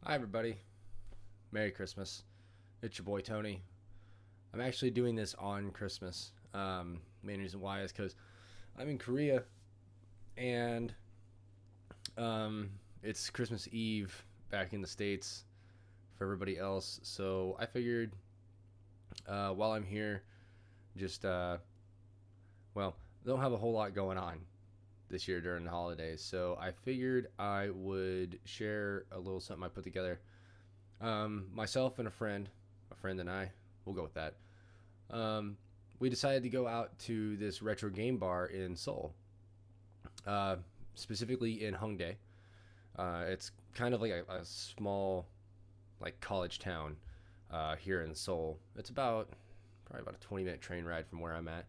Hi everybody, Merry Christmas. It's your boy Tony. I'm actually doing this on Christmas. Main reason why is because I'm in Korea and it's Christmas Eve back in the States for everybody else. So I figured while I'm here, just don't have a whole lot going on this year during the holidays. So I figured I would share a little something I put together. Myself and a friend and I, we'll go with that. We decided to go out to this retro game bar in Seoul, specifically in Hongdae. It's kind of like a small, like college town here in Seoul. It's probably about a 20-minute train ride from where I'm at.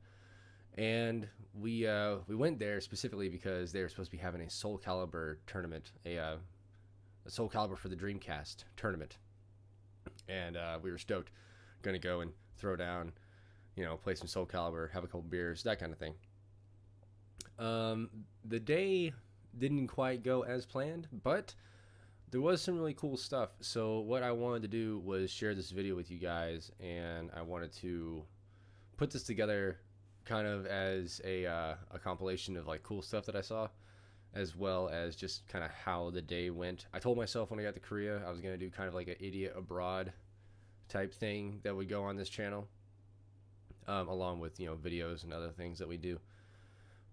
And we went there specifically because they were supposed to be having a Soul Calibur tournament, a Soul Calibur for the Dreamcast tournament, and we were stoked, gonna go and throw down, play some Soul Calibur, have a couple beers, that kind of thing. The day didn't quite go as planned, but there was some really cool stuff. So what I wanted to do was share this video with you guys, and I wanted to put this together kind of as a compilation of like cool stuff that I saw, as well as just kind of how the day went. I told myself when I got to Korea I was going to do kind of like an idiot abroad type thing that would go on this channel, along with videos and other things that we do.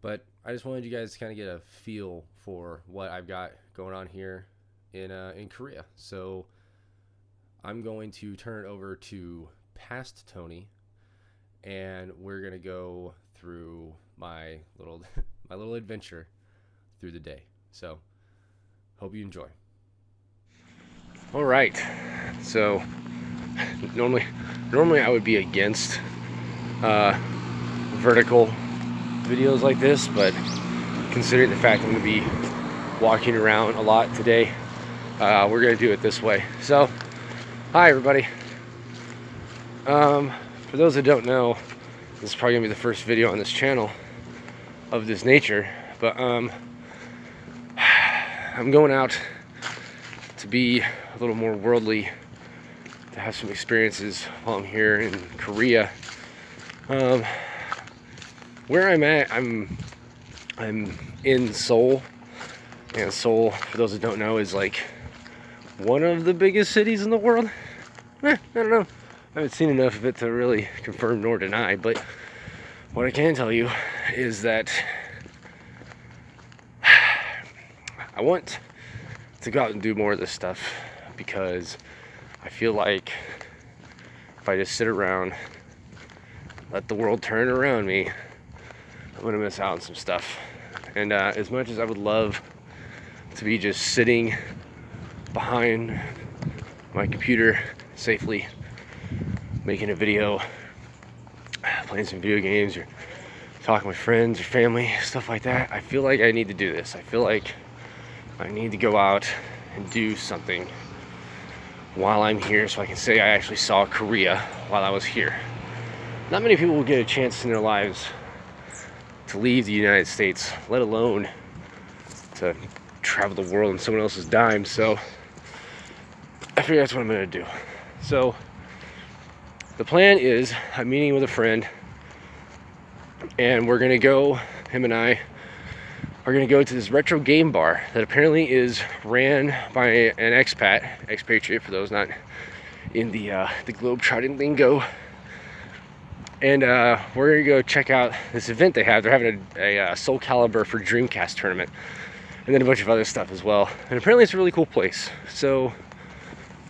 But I just wanted you guys to kind of get a feel for what I've got going on here in Korea. So I'm going to turn it over to Past Tony, and we're gonna go through my little my little adventure through the day. So hope you enjoy. All right, so normally I would be against vertical videos like this, but considering the fact I'm gonna be walking around a lot today, we're gonna do it this way. So hi everybody. For those that don't know, this is probably gonna be the first video on this channel of this nature, but I'm going out to be a little more worldly, to have some experiences while I'm here in Korea. Where I'm at, I'm in Seoul, and Seoul, for those that don't know, is like one of the biggest cities in the world. I don't know. I haven't seen enough of it to really confirm nor deny, but what I can tell you is that I want to go out and do more of this stuff, because I feel like if I just sit around, let the world turn around me, I'm gonna miss out on some stuff. And as much as I would love to be just sitting behind my computer safely, making a video, playing some video games, or talking with friends or family, stuff like that, I feel like I need to do this. I feel like I need to go out and do something while I'm here, so I can say I actually saw Korea while I was here. Not many people will get a chance in their lives to leave the United States, let alone to travel the world on someone else's dime. So I figure that's what I'm gonna do. So the plan is I'm meeting with a friend, and we're gonna go, him and I are gonna go to this retro game bar that apparently is ran by an expatriate, for those not in the globe-trotting lingo. And we're gonna go check out this event they have. They're having a Soul Calibur for Dreamcast tournament, and then a bunch of other stuff as well. And apparently it's a really cool place. So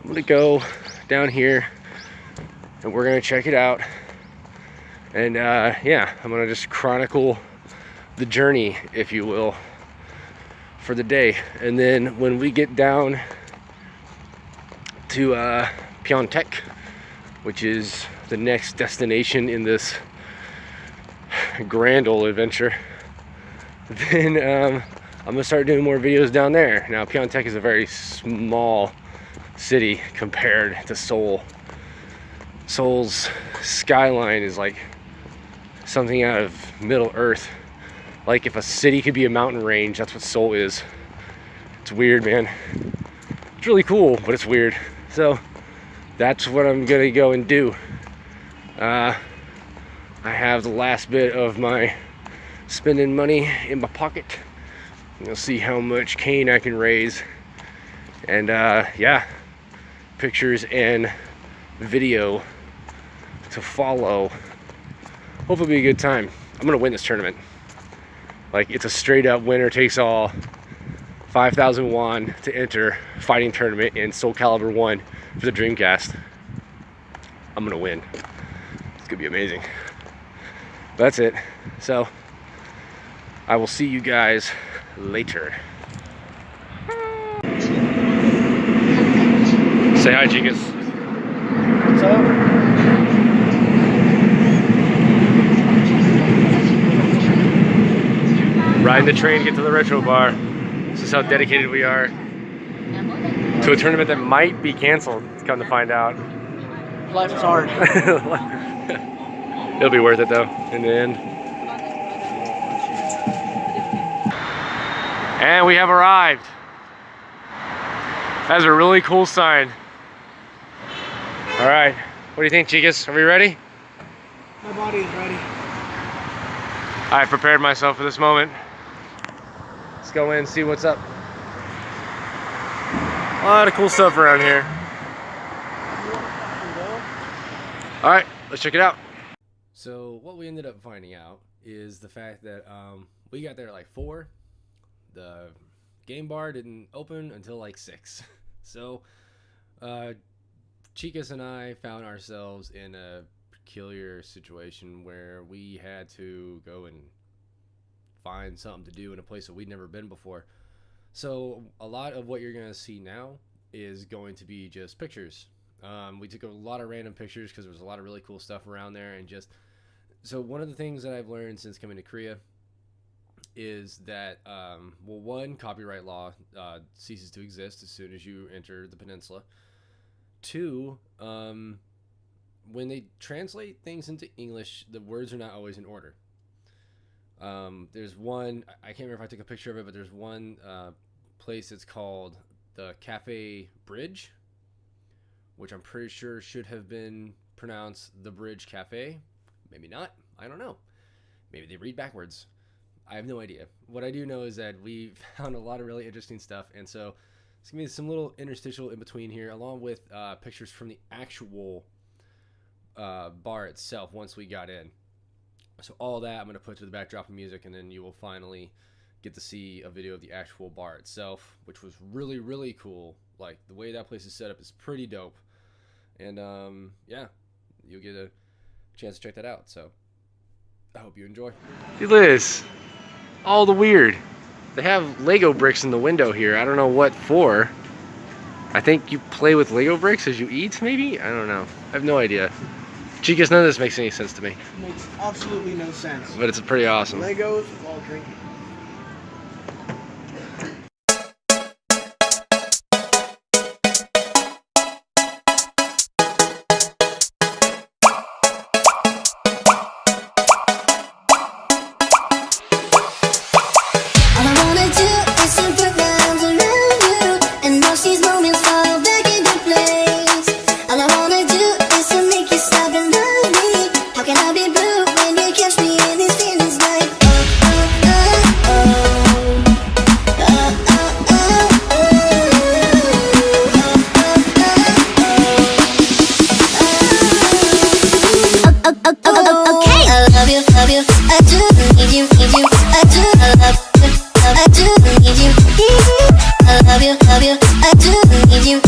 I'm gonna go down here, and we're gonna check it out. And yeah, I'm gonna just chronicle the journey, if you will, for the day. And then when we get down to Pyeongtaek, which is the next destination in this grand old adventure, then I'm gonna start doing more videos down there. Now Pyeongtaek is a very small city compared to Seoul. Seoul's skyline is like something out of Middle Earth. Like if a city could be a mountain range, that's what Seoul is. It's weird, man. It's really cool, but it's weird. So that's what I'm gonna go and do. I have the last bit of my spending money in my pocket. You'll see how much cane I can raise. And yeah, pictures and video to follow. Hopefully it'll be a good time. I'm gonna win this tournament. Like, it's a straight up winner takes all, 5,000 won to enter fighting tournament in Soul Calibur 1 for the Dreamcast. I'm gonna win. It's gonna be amazing. That's it. So I will see you guys later. Say hi, Chicas. What's up? Riding the train to get to the retro bar. This is how dedicated we are to a tournament that might be canceled. It's come to find out. Life is hard. It'll be worth it though, in the end. And we have arrived. That's a really cool sign. All right, what do you think, Chicas? Are we ready? My body is ready. I've prepared myself for this moment. Let's go in and see what's up. A lot of cool stuff around here. All right, let's check it out. So what we ended up finding out is the fact that we got there at like 4. The game bar didn't open until like 6. So Chicas and I found ourselves in a peculiar situation where we had to go and find something to do in a place that we'd never been before. So a lot of what you're going to see now is going to be just pictures. We took a lot of random pictures because there was a lot of really cool stuff around there. And just so one of the things that I've learned since coming to Korea is that well, one, copyright law ceases to exist as soon as you enter the peninsula. 2, when they translate things into English, the words are not always in order. There's one, I can't remember if I took a picture of it, but there's one place that's called the Cafe Bridge, which I'm pretty sure should have been pronounced the Bridge Cafe. Maybe not. I don't know. Maybe they read backwards. I have no idea. What I do know is that we found a lot of really interesting stuff, and so it's gonna be some little interstitial in between here, along with pictures from the actual bar itself once we got in. So all that I'm gonna put to the backdrop of music, and then you will finally get to see a video of the actual bar itself, which was really, really cool. Like, the way that place is set up is pretty dope, and yeah, you'll get a chance to check that out. So I hope you enjoy. Hey Liz, all the weird. They have Lego bricks in the window here. I don't know what for. I think you play with Lego bricks as you eat, maybe? I don't know. I have no idea. Chicas, none of this makes any sense to me. It makes absolutely no sense. But it's pretty awesome. Legos while drinking. I do need you.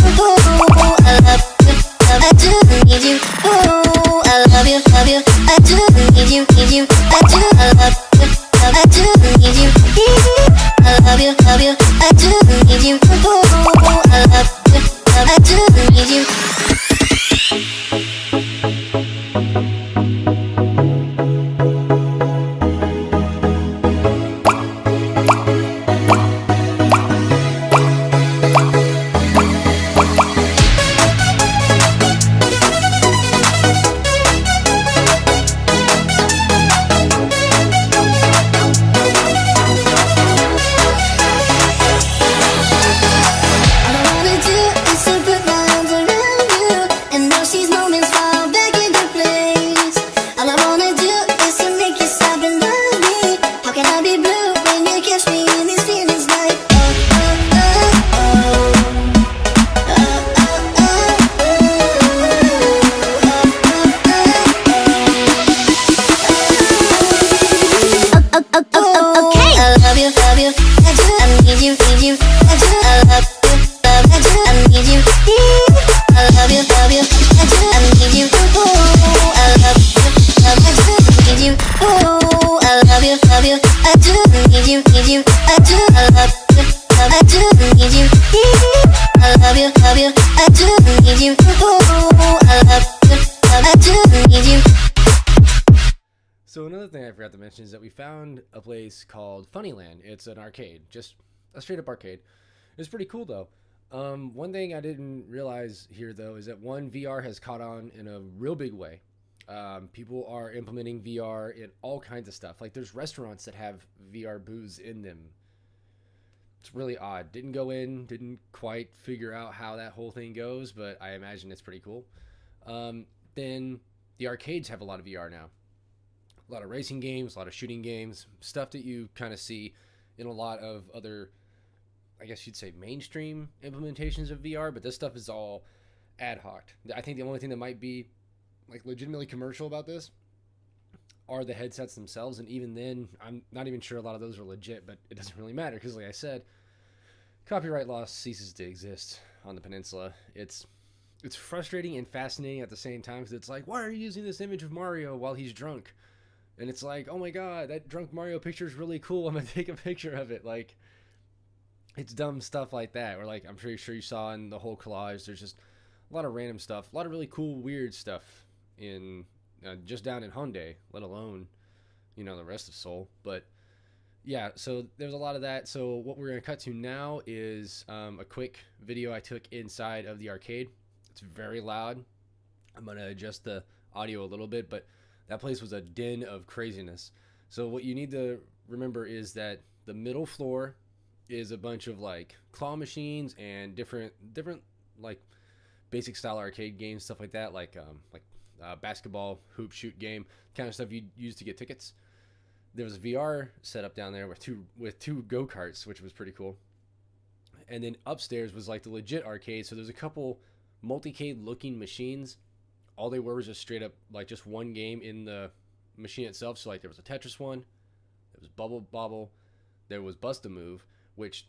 love you, love you. I do need you. Ooh, I love you, I do need you. So another thing I forgot to mention is that we found a place called Funnyland. It's an arcade, just a straight up arcade. It's pretty cool though. One thing I didn't realize here though is that VR has caught on in a real big way. People are implementing VR in all kinds of stuff. Like there's restaurants that have VR booths in them. It's really odd. Didn't quite figure out how that whole thing goes, but I imagine it's pretty cool. Then the arcades have a lot of VR now. A lot of racing games, a lot of shooting games, stuff that you kind of see in a lot of other, I guess you'd say, mainstream implementations of VR, but this stuff is all ad hoc. I think the only thing that might be like legitimately commercial about this are the headsets themselves, and even then, I'm not even sure a lot of those are legit, but it doesn't really matter because, like I said, copyright law ceases to exist on the peninsula. It's frustrating and fascinating at the same time because it's like, why are you using this image of Mario while he's drunk? And it's like, oh my god, that drunk Mario picture is really cool. I'm gonna take a picture of it. Like, it's dumb stuff like that. Or like, I'm pretty sure you saw in the whole collage, there's just a lot of random stuff, a lot of really cool, weird stuff in just down in Hyundai, let alone, the rest of Seoul. But yeah, so there's a lot of that. So what we're gonna cut to now is a quick video I took inside of the arcade. It's very loud. I'm gonna adjust the audio a little bit, but that place was a den of craziness. So what you need to remember is that the middle floor is a bunch of like claw machines and different like basic style arcade games, stuff like that, like basketball hoop shoot game kind of stuff you use to get tickets. There was a VR setup down there with two go-karts, which was pretty cool. And then upstairs was like the legit arcade. So there's a couple multicade looking machines. All they were was just straight up like just one game in the machine itself. So like there was a Tetris one, there was Bubble Bobble, there was Bust a Move, which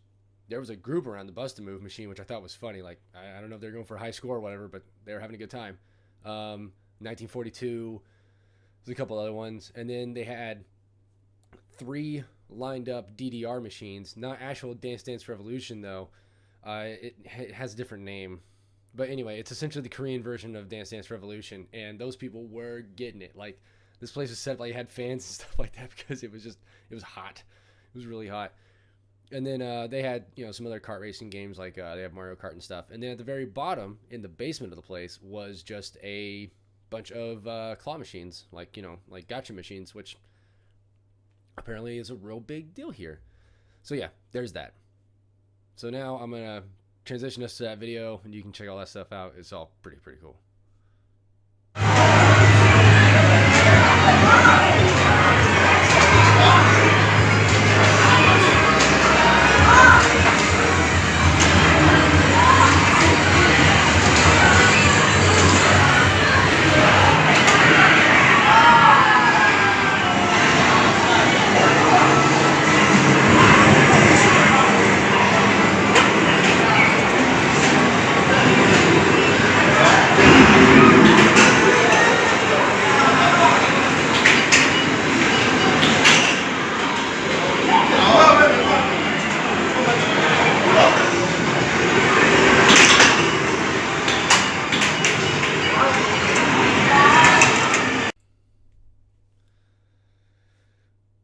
there was a group around the Bust a Move machine, which I thought was funny. Like I don't know if they're going for a high score or whatever, but they were having a good time. 1942, there's a couple other ones, and then they had 3 lined up DDR machines, not actual Dance Dance Revolution though. It has a different name. But anyway, it's essentially the Korean version of Dance Dance Revolution, and those people were getting it. Like, this place was set up, like, had fans and stuff like that because it was hot. It was really hot. And then they had, some other kart racing games, like they have Mario Kart and stuff. And then at the very bottom, in the basement of the place, was just a bunch of claw machines, like gacha machines, which apparently is a real big deal here. So yeah, there's that. So now I'm going to transition us to that video, and you can check all that stuff out. It's all pretty cool.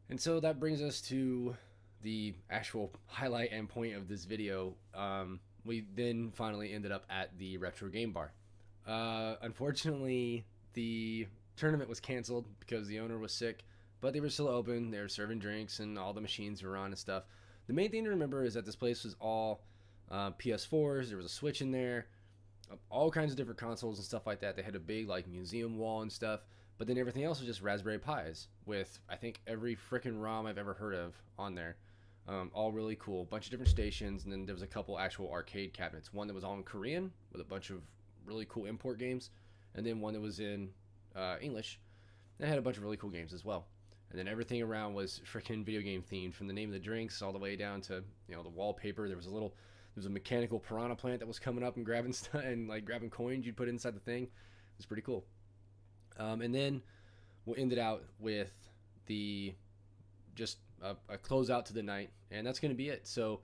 And so that brings us to the actual highlight and point of this video. We then finally ended up at the Retro Game Bar. Unfortunately, the tournament was canceled because the owner was sick, but they were still open. They were serving drinks and all the machines were on and stuff. The main thing to remember is that this place was all PS4s. There was a Switch in there, all kinds of different consoles and stuff like that. They had a big like museum wall and stuff. But then everything else was just Raspberry Pis with, I think, every frickin' ROM I've ever heard of on there. All really cool. Bunch of different stations, and then there was a couple actual arcade cabinets. One that was all in Korean with a bunch of really cool import games, and then one that was in English. And it had a bunch of really cool games as well. And then everything around was frickin' video game themed, from the name of the drinks all the way down to the wallpaper. There was a mechanical piranha plant that was coming up and grabbing stuff and like grabbing coins you'd put inside the thing. It was pretty cool. And then we'll end it out with just a closeout to the night, and that's going to be it. So,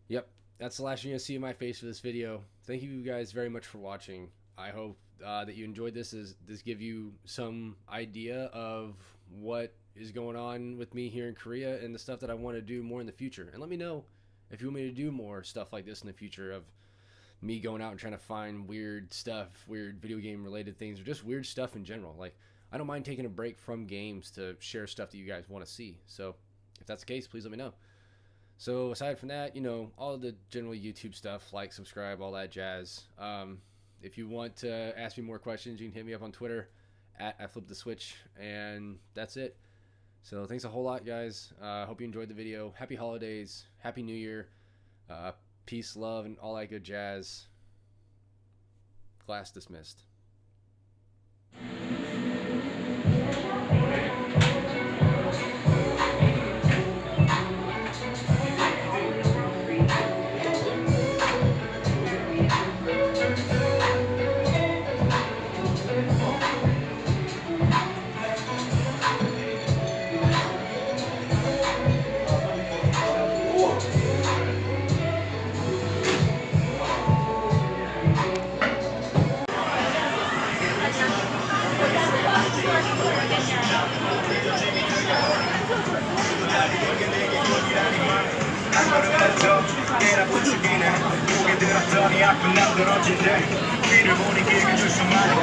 yep, that's the last you're gonna see of my face for this video. Thank you guys very much for watching. I hope that you enjoyed this. This give you some idea of what is going on with me here in Korea and the stuff that I want to do more in the future. And let me know if you want me to do more stuff like this in the future, of me going out and trying to find weird stuff, weird video game related things, or just weird stuff in general. Like, I don't mind taking a break from games to share stuff that you guys want to see. So if that's the case, please let me know. So aside from that, you know, all the general YouTube stuff, like, subscribe, all that jazz. If you want to ask me more questions, you can hit me up on Twitter at @IFlipTheSwitch, and that's it. So thanks a whole lot, guys. Hope you enjoyed the video. Happy holidays, Happy New Year, peace, love, and all that good jazz. Class dismissed. Era possibile, muoio di ragioni, acqua, non c'è, fino a buoni che ci sono male,